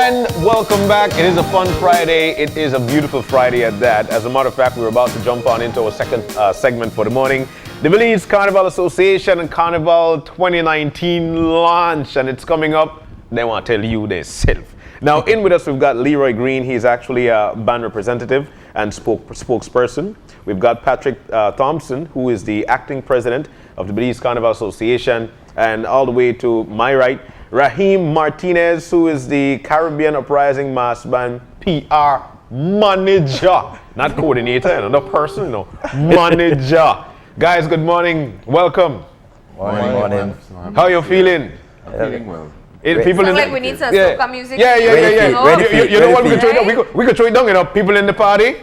And welcome back. It is a fun Friday. It is a beautiful Friday at that. As a matter of fact, we're about to jump on into our second segment for the morning. The Belize Carnival Association and Carnival 2019 launch, and it's coming up. They want to tell you themselves. Now, in with us, we've got Leroy Green. He's actually a band representative and spokesperson. We've got Patrick Thompson, who is the acting president of the Belize Carnival Association, and all the way to my right, Raheem Martinez, who is the Caribbean Uprising Mass Band PR manager, not coordinator, another person, no, manager. Guys, good morning. Welcome. Morning. How are you feeling? I'm feeling well. People in like we need some soca music. Yeah. You know what we could throw it down? We could throw it down, you know, people in the party.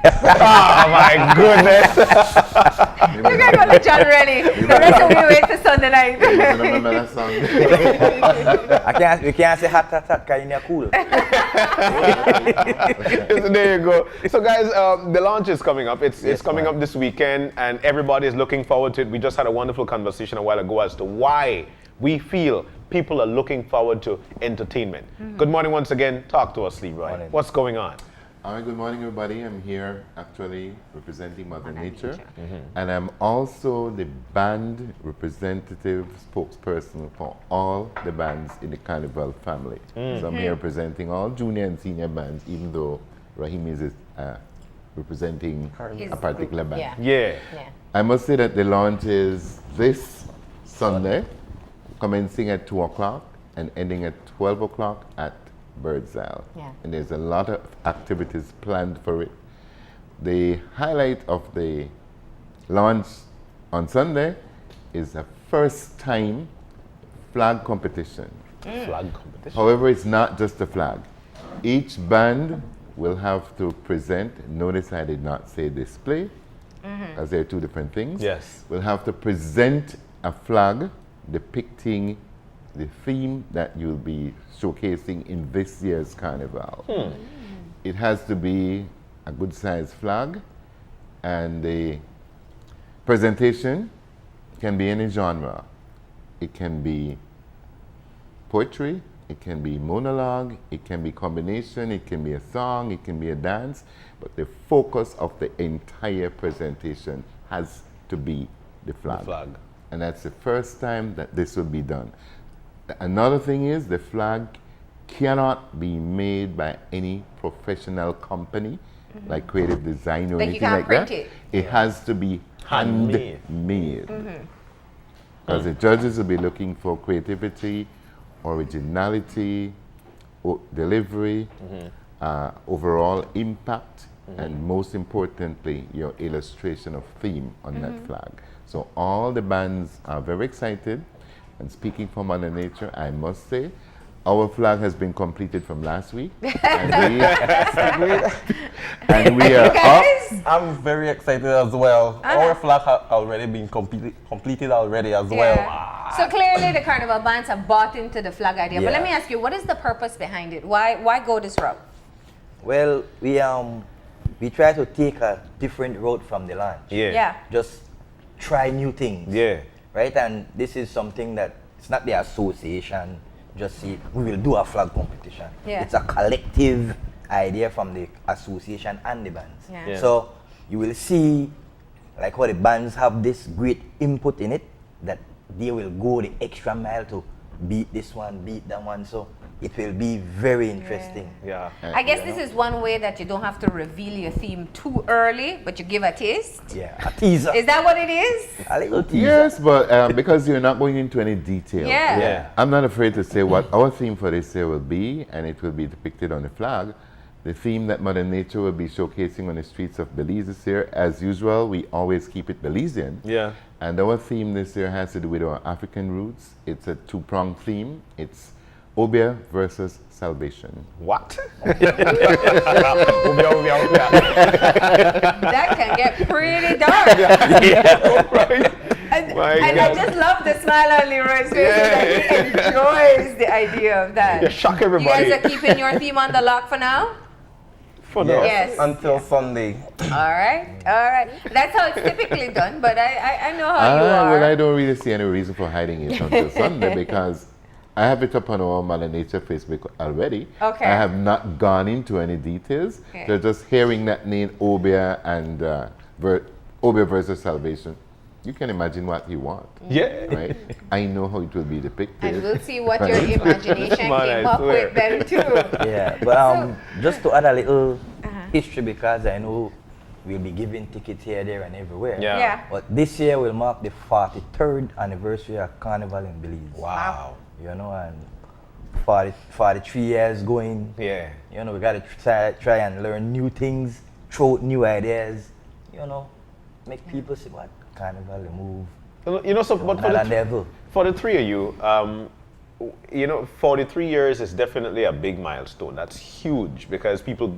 Oh my goodness. We're going to go to John ready. The rest of we wait till Sunday night. Remember that song? We can't say hot because you're cool. So there you go. So guys, the launch is coming up. It's coming up this weekend, and everybody is looking forward to it. We just had a wonderful conversation a while ago as to why we feel people are looking forward to entertainment. Good morning once again. Talk to us, Leroy. Morning. What's going on? All right, good morning, everybody. I'm here actually representing Mother Nature. And I'm also the band representative spokesperson for all the bands in the Carnival family. So I'm here representing all junior and senior bands, even though Raheem is representing a particular band. Yeah. I must say that the launch is this Sunday, commencing at 2 o'clock and ending at 12 o'clock at Birdseye. And there's a lot of activities planned for it. The highlight of the launch on Sunday is a first time flag competition. Flag competition. However, it's not just a flag. Each band will have to present, notice I did not say display, as they're two different things. Yes. Will have to present a flag depicting the theme that you'll be showcasing in this year's carnival. It has to be a good sized flag, and the presentation can be any genre. It can be poetry, it can be monologue, it can be combination, it can be a song, it can be a dance, but the focus of the entire presentation has to be the flag. And that's the first time that this will be done. Another thing is the flag cannot be made by any professional company, like creative design or Like anything you can't like print that. it. It has to be handmade. Because the judges will be looking for creativity, originality, delivery, overall impact, and most importantly, your illustration of theme on that flag. So all the bands are very excited. And speaking for Mother Nature, I must say, our flag has been completed from last week. and we are up. I'm very excited as well. Our flag has already been completed already as well. So clearly the Carnival bands have bought into the flag idea. But Yeah. let me ask you, what is the purpose behind it? Why go this route? Well, we try to take a different road from the launch. Just try new things. Right? And this is something that it's not the association just see we will do a flag competition. It's a collective idea from the association and the bands. So you will see like how the bands have this great input in it, that they will go the extra mile to beat this one, beat that one. So it will be very interesting. I guess this is one way that you don't have to reveal your theme too early, but you give a taste. A teaser. Is that what it is? A little teaser. Yes, but because you're not going into any detail. I'm not afraid to say what our theme for this year will be, and it will be depicted on the flag. The theme that Mother Nature will be showcasing on the streets of Belize this year, as usual, we always keep it Belizean. And our theme this year has to do with our African roots. It's a two-pronged theme. It's Obia versus salvation. What? That can get pretty dark. And I just love the smile on Leroy's face. That he enjoys the idea of that. You shock everybody. You guys are keeping your theme on the lock for now? For now. Yes. Until Sunday. All right. That's how it's typically done, but I know how you are. Well, I don't really see any reason for hiding it until Sunday, because I have it up on our Mother Nature Facebook already. Okay. I have not gone into any details. Okay. They're just hearing that name, Obia and Obia versus Salvation. You can imagine what you want. Yeah. Right? I know how it will be depicted. And we'll see what your imagination came up with then too. Yeah, but just to add a little history, because I know we'll be giving tickets here, there, and everywhere. Yeah. But this year will mark the 43rd anniversary of Carnival in Belize. Wow. You know, and 43 years going. Yeah. You know, we got to try and learn new things, throw out new ideas. You know, make people see what Carnival move. You know, so but for the three of you, you know, 43 years is definitely a big milestone. That's huge because people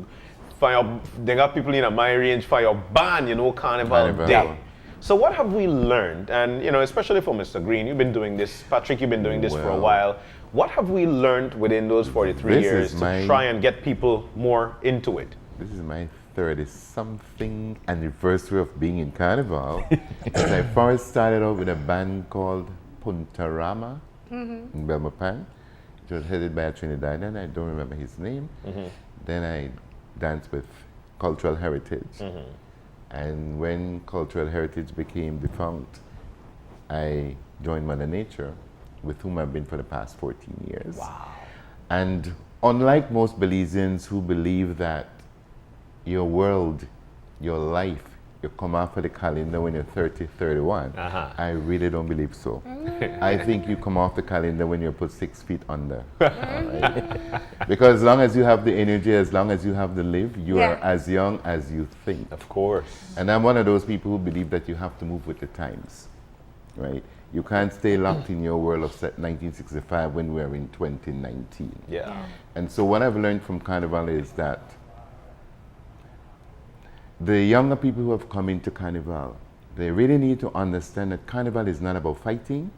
they got people in my range for your band, you know, Carnival Day. Yeah. So what have we learned? And, you know, especially for Mr. Green, you've been doing this, Patrick, you've been doing this for a while. What have we learned within those 43 years to try and get people more into it? This is my 30-something anniversary of being in Carnival. And I first started out with a band called Puntarama in Belmopan. It was headed by a Trinidadian, I don't remember his name. Then I danced with Cultural Heritage. And when Cultural Heritage became defunct, I joined Mother Nature, with whom I've been for the past 14 years. Wow. And unlike most Belizeans who believe that your world, your life, you come off of the calendar when you're 30, 31, I really don't believe so. I think you come off the calendar when you're put 6 feet under. Right? Because as long as you have the energy, as long as you have the live, you are as young as you think. Of course. And I'm one of those people who believe that you have to move with the times. Right? You can't stay locked in your world of 1965 when we're in 2019. Yeah. And so what I've learned from Carnival is that the younger people who have come into Carnival, they really need to understand that Carnival is not about fighting,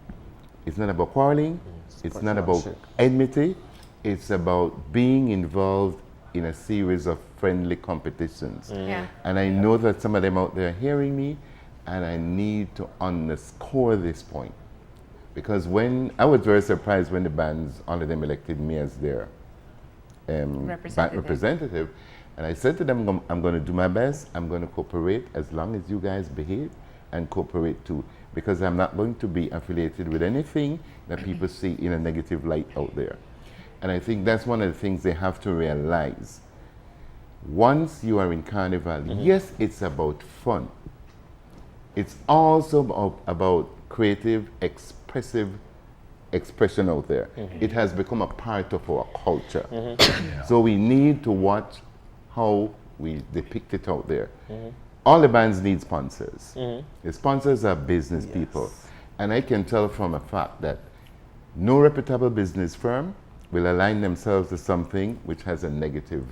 it's not about quarreling, it's not about enmity, it's about being involved in a series of friendly competitions. And I know that some of them out there are hearing me, and I need to underscore this point. Because when I was very surprised when the bands, all of them elected me as their representative. And I said to them, I'm going to do my best. I'm going to cooperate as long as you guys behave and cooperate too. Because I'm not going to be affiliated with anything that people see in a negative light out there. And I think that's one of the things they have to realize. Once you are in Carnival, yes, it's about fun. It's also about creative, expressive expression out there. It has become a part of our culture. So we need to watch how we depict it out there. All the bands need sponsors. The sponsors are business people. And I can tell from a fact that no reputable business firm will align themselves to something which has a negative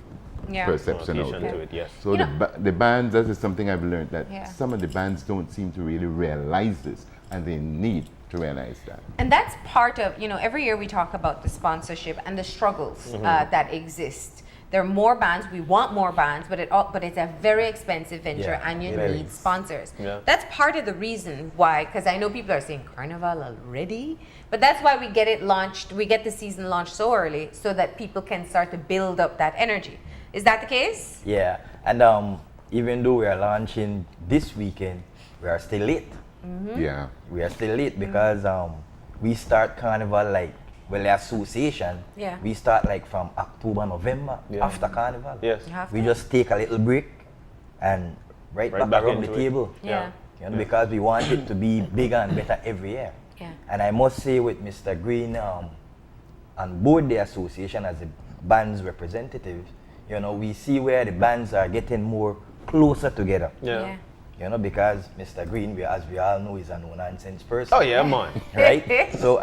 perception out there. So the bands, that is something I've learned, that some of the bands don't seem to really realize this, and they need to realize that. And that's part of, you know, every year we talk about the sponsorship and the struggles that exist. There are more bands, we want more bands, but it's a very expensive venture and you need sponsors. That's part of the reason why, because I know people are saying Carnival already, but that's why we get it launched, we get the season launched so early so that people can start to build up that energy. Is that the case? Yeah, and even though we are launching this weekend, we are still late. Yeah. We are still late because we start Carnival like, well, the association, we start like from October, November, after Carnival. Yes. We just take a little break and right back around the table. You know, because we want it to be bigger and better every year. And I must say with Mr. Green on board the association as a band's representative, you know, we see where the bands are getting more closer together. You know, because Mr. Green, as we all know, is a no-nonsense person. Oh yeah, man. Right? So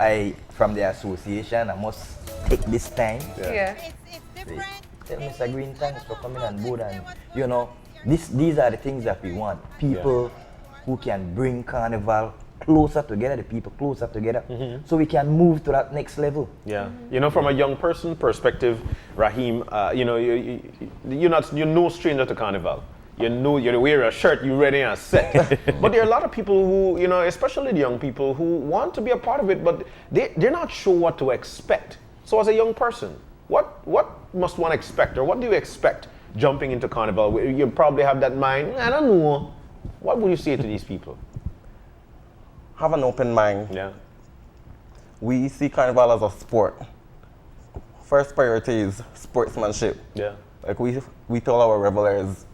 from the association, I must take this time. It's different. Tell Mr. Green, thanks for coming on board. And, you know, these are the things that we want. People who can bring Carnival closer together, the people closer together, so we can move to that next level. You know, from a young person perspective, Raheem, you know, you're no stranger to Carnival. you know, you wear a shirt, you're ready and set. But there are a lot of people who, you know, especially the young people who want to be a part of it, but they're not sure what to expect. So as a young person, what must one expect, or what do you expect jumping into Carnival? You probably have that mind, I don't know. What would you say to these people? Have an open mind. Yeah. We see Carnival as a sport. First priority is sportsmanship. Yeah. Like we tell our revelers,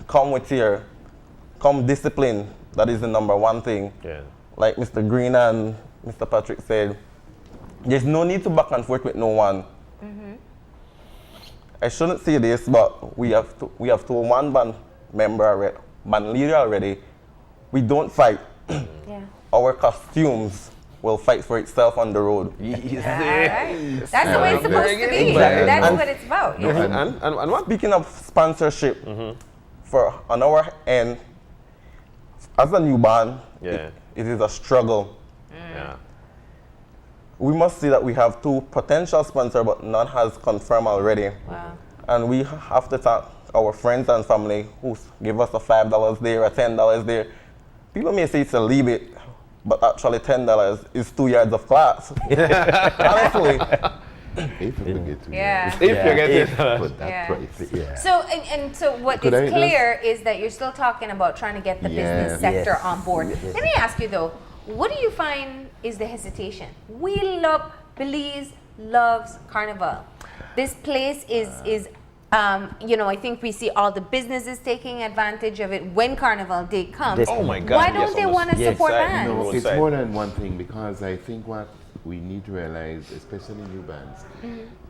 come discipline. That is the number one thing. Yeah. Like Mr. Green and Mr. Patrick said, there's no need to back and forth with no one. Mm-hmm. I shouldn't say this, but we have told one band leader already, we don't fight. Yeah. Our costumes will fight for itself on the road. Right. That's the way it's supposed to be. That's what it's about. Yeah. And what? Speaking of sponsorship, on our end, as a new band, it is a struggle. Yeah. We must see that we have 2 potential sponsors, but none has confirmed already. Wow. And we have to thank our friends and family who give us a $5 there, a $10 there. People may say it's a leave it, but actually $10 is 2 yards of class. Honestly. If you get to Yeah. If you get it. Put that Yeah. price. Yeah. So so what Could is I clear is that you're still talking about trying to get the business sector Yes. on board. Let me ask you though, what do you find is the hesitation? Belize loves Carnival. This place is you know, I think we see all the businesses taking advantage of it when Carnival Day comes. Oh my God. Why don't they want to support bands? No, it's more than one thing, because I think what we need to realize, especially new bands,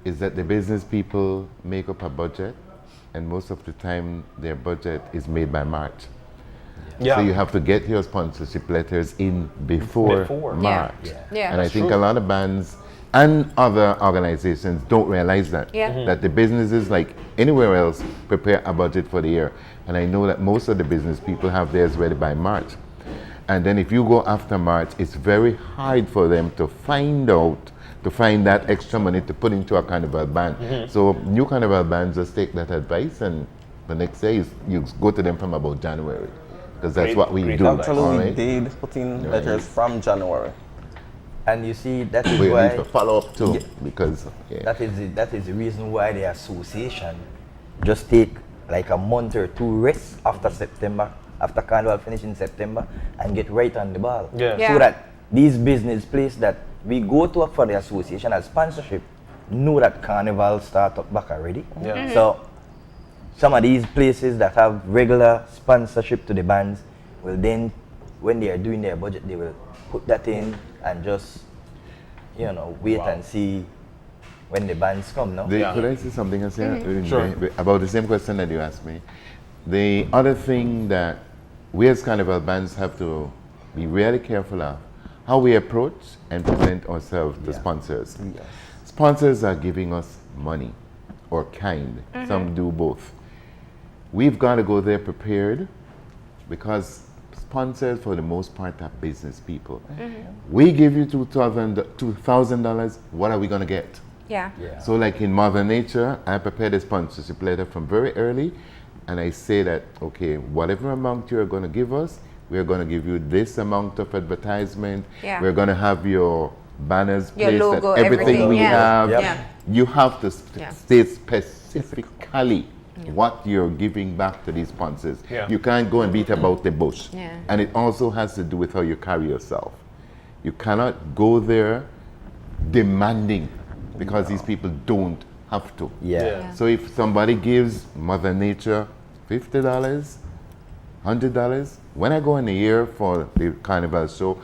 is that the business people make up a budget, and most of the time their budget is made by March. Yeah. So you have to get your sponsorship letters in before March. Yeah. And I think a lot of bands and other organizations don't realize that. That the businesses, like anywhere else, prepare a budget for the year. And I know that most of the business people have theirs ready by March. And then if you go after March, it's very hard for them to find that extra money to put into a Carnival band. So new Carnival bands just take that advice, and the next day you go to them from about January. Because that's what we do. Actually, we did put in letters from January. And you see, that is We why need to follow up too, because that is the reason why the association just take like a month or 2 rest after September, after Carnival finish in September, and get right on the ball. So that these business places that we go to for the association as sponsorship know that Carnival start up back already. So some of these places that have regular sponsorship to the bands will then, when they are doing their budget, they will put that in and just, you know, wait and see when the bands come, no? Could I say something else here? About the same question that you asked me. The other thing that we as Carnival bands have to be really careful of, how we approach and present ourselves to sponsors. Sponsors are giving us money, or kind. Some do both. We've got to go there prepared, because sponsors, for the most part, are business people. We give you $2,000, what are we going to get? So like in Mother Nature, I prepared a sponsorship letter from very early, and I say that, okay, whatever amount you're going to give us, we're going to give you this amount of advertisement. We're going to have your banners your placed, logo, that everything we have. You have to state specifically what you're giving back to these sponsors. You can't go and beat about the bush. And it also has to do with how you carry yourself. You cannot go there demanding, because these people don't have to. So if somebody gives Mother Nature $50, $100, when I go in a year for the Carnival show,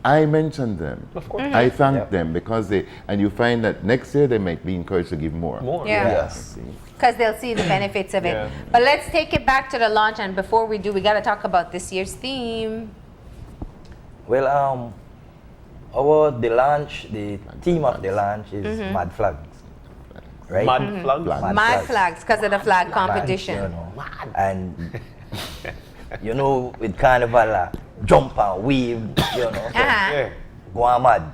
I mention them. Of course. I thank them, because and you find that next year they might be encouraged to give more. Because they'll see the benefits of it. But let's take it back to the launch, and before we do, we got to talk about this year's theme. Well, the theme of the launch is Mad Flags. Right? Mad Flags? Mad Flags, because of the flag competition. You know, and you know, with Carnival, jump and wave, you know, go on mad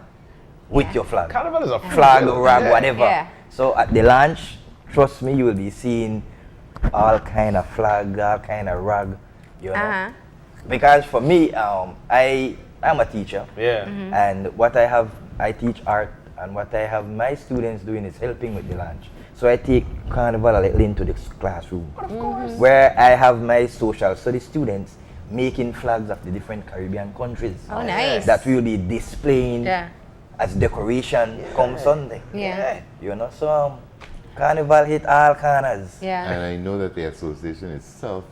with your flag. Carnival is a flag or rag, whatever. So at the launch, trust me, you will be seeing all kind of flag, all kind of rag, you know. Because for me, I'm a teacher. Yeah. And I teach art, and what I have my students doing is helping with the lunch. So I take Carnival a little into the classroom, where I have my social studies students making flags of the different Caribbean countries. Oh, nice. That will be displaying as decoration come Sunday. Yeah. You know, so Carnival hit all corners. Yeah. And I know that the association itself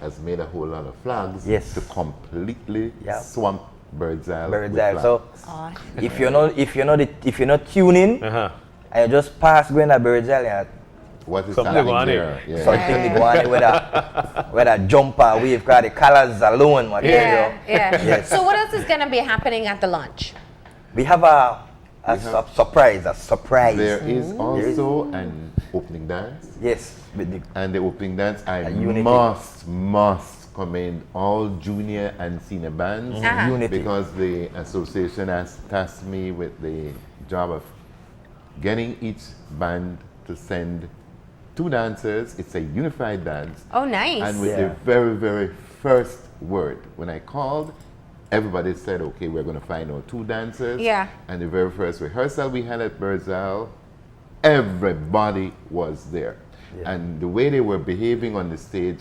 has made a whole lot of flags to completely swamp Bird's Eye. Bird's Eye. So if you're not tuning, and you just pass going to Bird's Eye, what is something happening going there? Yeah. Something going with a jumper wave, because the colors alone material. Yes. So what else is going to be happening at the launch? We have a surprise. There is also an opening dance. Yes. And the opening dance, I must commend all junior and senior bands because the association has tasked me with the job of getting each band to send 2 dancers. It's a unified dance. Oh, nice. And with the very, very first word, when I called, everybody said, okay, we're going to find out 2 dancers. Yeah. And the very first rehearsal we had at Bird's Eye, everybody was there. Yeah. And the way they were behaving on the stage,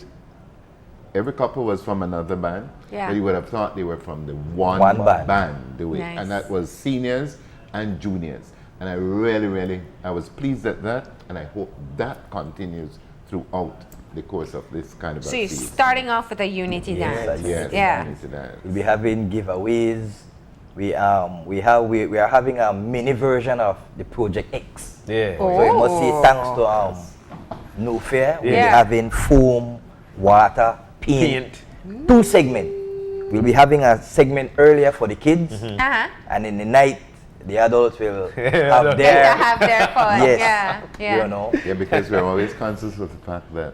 every couple was from another band. Yeah. But you would have thought they were from the one band. The way. Nice. And that was seniors and juniors. And I really, I was pleased at that. And I hope that continues throughout the course of this kind of So you're starting off with a unity dance. Yes, unity dance. We'll be having giveaways. We are having a mini version of the Project X. Yeah. So you must say thanks to No Fair. We'll be having foam, water, paint. 2 segments. We'll be having a segment earlier for the kids, and in the night the adults will have their fun. Yes. Yeah. You know. Yeah, because we're always conscious of the fact that,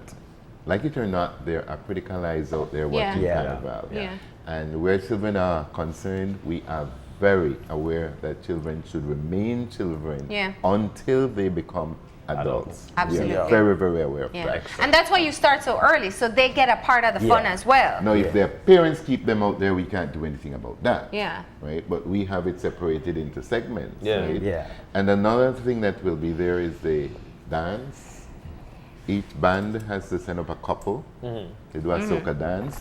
like it or not, there are critical eyes out there watching Carnival. Yeah. And where children are concerned, we are very aware that children should remain children until they become adults. Absolutely. We are very, very aware of that. And that's why you start so early, so they get a part of the fun as well. Now, if their parents keep them out there, we can't do anything about that. Yeah. Right? But we have it separated into segments. Yeah. Right? Yeah. And another thing that will be there is the dance. Each band has to send up a couple to do a soca dance.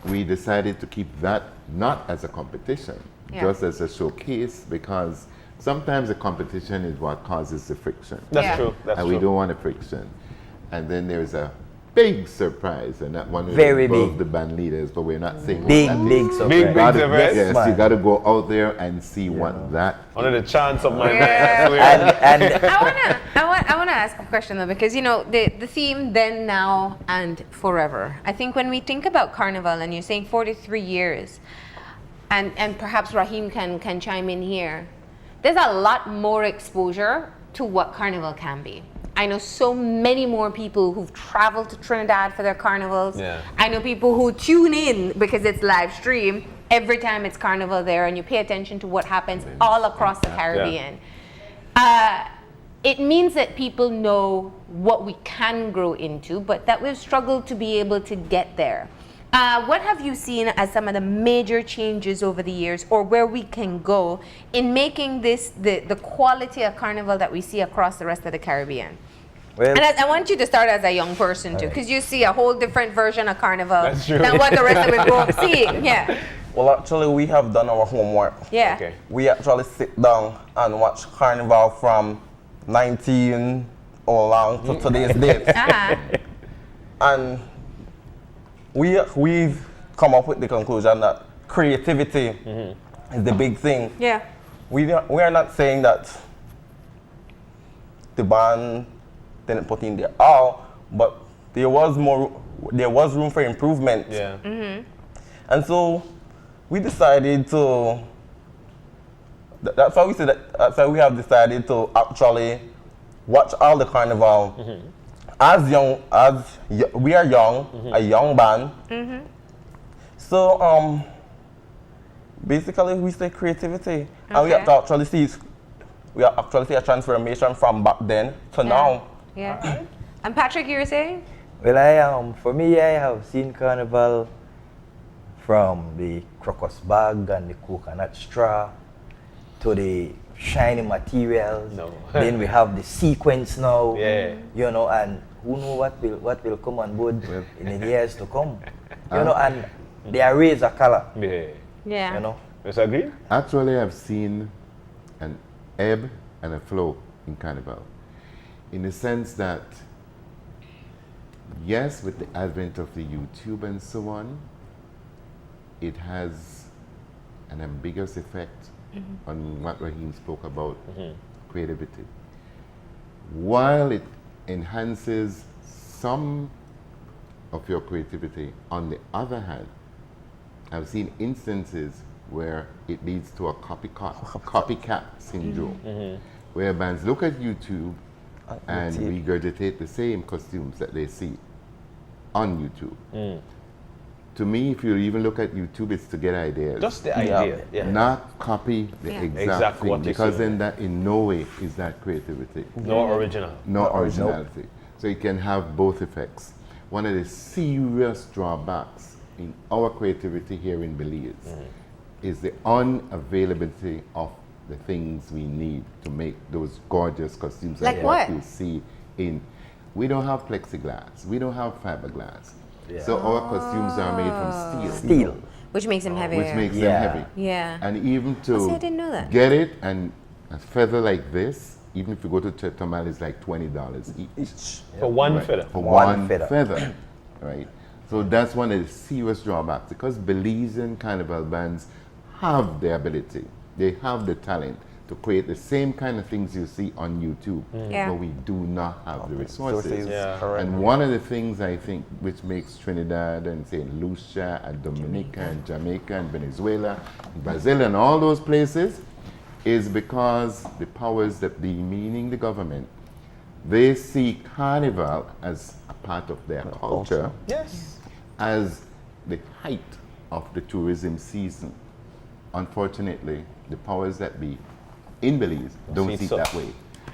We decided to keep that not as a competition, just as a showcase, because sometimes the competition is what causes the friction. That's true. And we don't want a friction. And then there's a big surprise, and that one will Very involve big. the band leaders, but we're not saying Big surprise. Big surprise. Yes, you got to go out there and see what that. Under the chance of my I want to ask a question though, because the theme then, now, and forever. I think when we think about Carnival, and you're saying 43 years, and perhaps Raheem can chime in here. There's a lot more exposure to what Carnival can be. I know so many more people who've traveled to Trinidad for their carnivals. Yeah. I know people who tune in because it's live stream every time it's Carnival there, and you pay attention to what happens all across the Caribbean. It means that people know what we can grow into, but that we've struggled to be able to get there. What have you seen as some of the major changes over the years, or where we can go in making this the quality of Carnival that we see across the rest of the Caribbean? Well, and I want you to start as a young person too, because you see a whole different version of Carnival than what the rest of us grew up seeing. Yeah. Well, actually, we have done our homework. Yeah. Okay. We actually sit down and watch Carnival from 19 all along to today's date. And we've come up with the conclusion that creativity is the big thing. Yeah. We are not saying that the band didn't put in their all, but there was room for improvement. Yeah. And so we decided to. That's why we said that. That's why we have decided to actually watch all the Carnival. As we are young, a young band. So basically we say creativity, and we have to actually see a transformation from back then to now. Yeah. And Patrick, you were saying? Well, for me, I have seen Carnival from the crocus bag and the coconut straw to the shiny materials. No. Then we have the sequence now. Yeah. You know, and who know what will come on board in the years to come. You know, and the arrays of color. Yeah. Yeah. You know. Mr. Green? Actually, I've seen an ebb and a flow in Carnival, in the sense that, yes, with the advent of the YouTube and so on, it has an ambiguous effect on what Raheem spoke about, creativity. While it enhances some of your creativity, on the other hand, I've seen instances where it leads to a copycat syndrome, where bands look at YouTube and regurgitate the same costumes that they see on YouTube. To me, if you even look at YouTube, it's to get ideas. Just the idea. Yeah. Not copy the exact thing, because then that in no way is that creativity. No original. No originality. So it can have both effects. One of the serious drawbacks in our creativity here in Belize is the unavailability of the things we need to make those gorgeous costumes like what you see in. We don't have plexiglass. We don't have fiberglass. So our costumes are made from steel. Which makes them heavier. Which makes them heavy. Yeah. And even to I didn't know that. get it and a feather like this, even if you go to Chetumal, it's like $20 each. For one feather. For one feather. Right? So that's one of the serious drawbacks, because Belizean Carnival bands have the ability, they have the talent to create the same kind of things you see on YouTube, but we do not have the resources. And one of the things I think which makes Trinidad and St. Lucia and Dominica and Jamaica and Venezuela and Brazil and all those places is because the powers that be, meaning the government, they see Carnival as a part of their culture, as the height of the tourism season. Unfortunately, the powers that be in Belize don't see it that way.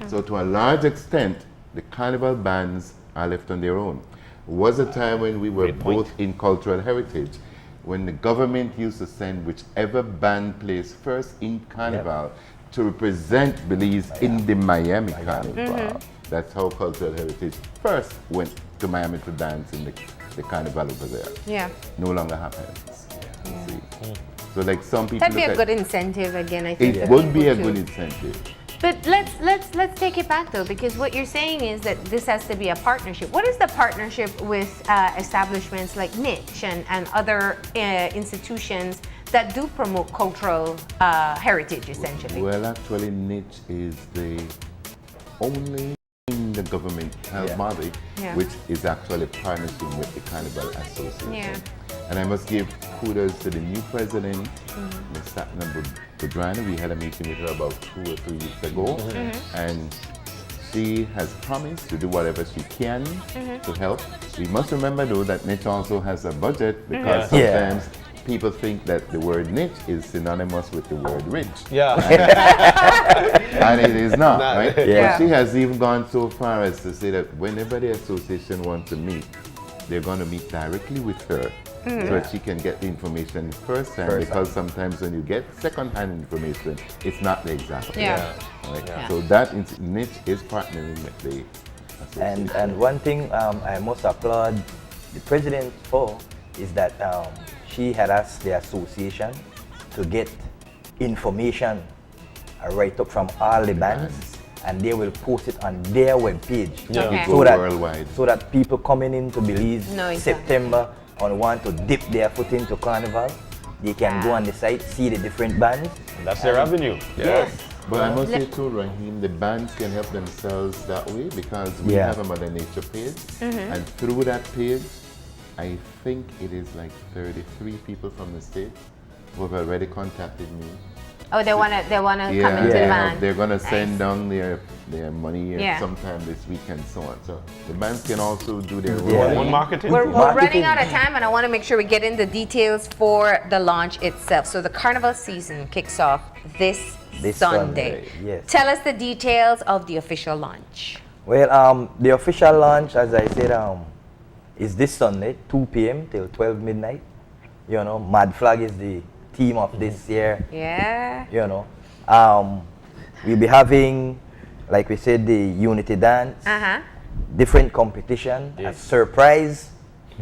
So to a large extent, the Carnival bands are left on their own. There was a time when we were both in cultural heritage, when the government used to send whichever band plays first in Carnival to represent Belize in the Miami Carnival. That's how cultural heritage first went to Miami to dance in the Carnival over there. Yeah. No longer happens. You see. So like some people that'd be a good incentive again, I think. It would be a good incentive. But let's take it back though, because what you're saying is that this has to be a partnership. What is the partnership with establishments like Niche and other institutions that do promote cultural heritage, essentially? Well, actually, Niche is the only in the government health body which is actually partnering with the Carnival Association. And I must give kudos to the new president, Ms. Satnam Budrana. We had a meeting with her about 2 or 3 weeks ago, and she has promised to do whatever she can to help. We must remember though that Niche also has a budget, because sometimes people think that the word niche is synonymous with the word rich. And it is not, right? But she has even gone so far as to say that whenever the association wants to meet, they're going to meet directly with her so that she can get the information first hand, because sometimes when you get second-hand information, it's not the exact thing. Right? So that niche is partnering with the association. And one thing I must applaud the president for is that she had asked the association to get information right up from all the bands, and they will post it on their webpage so that people coming into Belize September and want to dip their foot into Carnival, they can go on the site, see the different bands. And that's their avenue. Yes. But I must say too, Raheem, the bands can help themselves that way, because we have a Mother Nature page, and through that page, I think it is like 33 people from the state who have already contacted me. Oh, they wanna come into the band. They're gonna send down their money sometime this week and so on. So the bands can also do their own marketing. We're running out of time, and I want to make sure we get into details for the launch itself. So the Carnival season kicks off this Sunday. Yes. Tell us the details of the official launch. Well, the official launch, as I said, is this Sunday, 2 p.m. till 12 midnight. You know, Mad Flag is the theme of this year. Yeah. You know, we'll be having, like we said, the Unity Dance, different competition, a surprise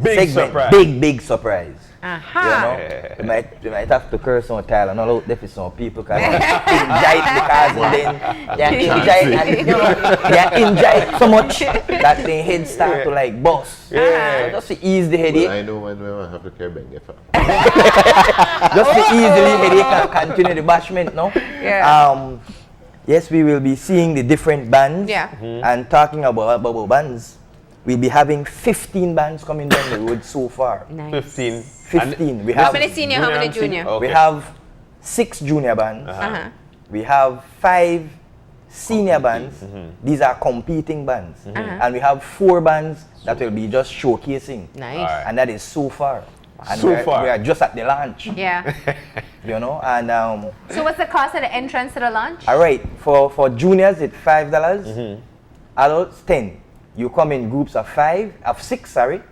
Big segment, surprise. big surprise. You know, we might have to curse on Tyler, not out there for some people because enjoy because then they enjoy so much that their head start to like bust. So just to ease the headache. Well, I know when we have to carry back Just to easily headache and continue the bashment, no? Yes, we will be seeing the different bands and talking about bands. We'll be having 15 bands coming down the road so far. Nice. 15. 15. We How have many senior, how many junior? Okay. we have 6 junior bands. We have 5 senior bands. These are competing bands. And we have 4 bands that will be just showcasing. Nice. And that is so far. And So we far. are just at the launch. Yeah. You know, and So what's the cost of the entrance to the launch? all right, for juniors it's $5. Adults 10. You come in groups of 6, sorry.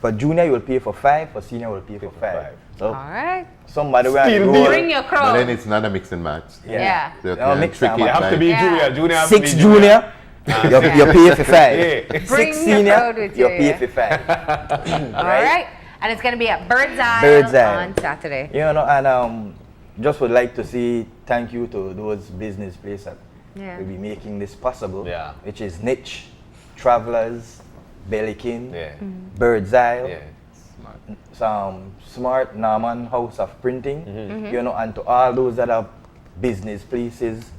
For junior you will pay for 5, for senior you will pay for 5. So All right. somebody will Still roll. Bring your But crowd. then it's not a mix and match. Yeah. So you No, can mix trick and it match. Have to be Yeah. junior. Junior have to 6 be junior, you pay for 5. Yeah. 6 Bring your senior, crowd with you you, pay yeah. for 5. All right. And it's going to be at Bird's Eye, on Saturday. You know, and just would like to say thank you to those business places that will be making this possible. Yeah. Which is Niche, Travelers, Bellikin, Yeah. Bird's Eye, Yeah. some Smart Norman House of Printing, you know, and to all those that have business places,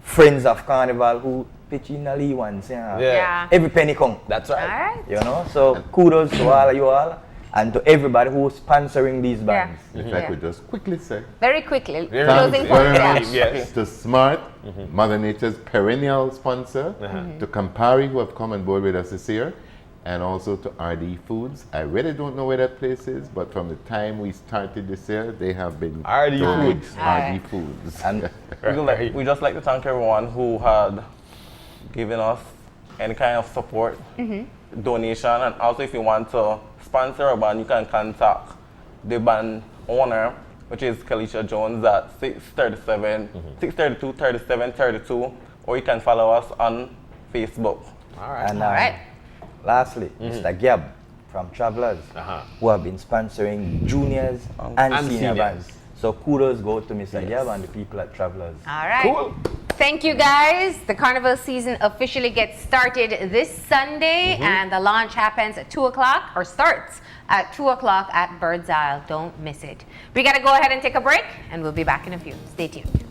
friends of Carnival who pitch in the Lee ones. Yeah. Every penny count. That's right. All right. You know, so kudos to all of you all and to everybody who's sponsoring these bands. If I could just quickly say, Very quickly. Very Closing quickly. point. very Yeah. much Yes. to Smart, Mother Nature's perennial sponsor, to Campari, who have come on board with us this year, and also to RD Foods. I really don't know where that place is, but from the time we started this year, they have been RD doing Foods. RD Foods. And We just like to thank everyone who had given us any kind of support, donation, and also if you want to sponsor a band, you can contact the band owner, which is Kalisha Jones at 632-3732, or you can follow us on Facebook. All right. And All right. lastly, Mr. Gab from Travelers, who have been sponsoring juniors and senior seniors. bands. So kudos go to Mr. Gab and the people at Travelers. All right. Cool. Thank you, guys. The carnival season officially gets started this Sunday, and the launch happens at 2 o'clock, or starts at 2 o'clock at Bird's Eye. Don't miss it. We got to go ahead and take a break, and we'll be back in a few. Stay tuned.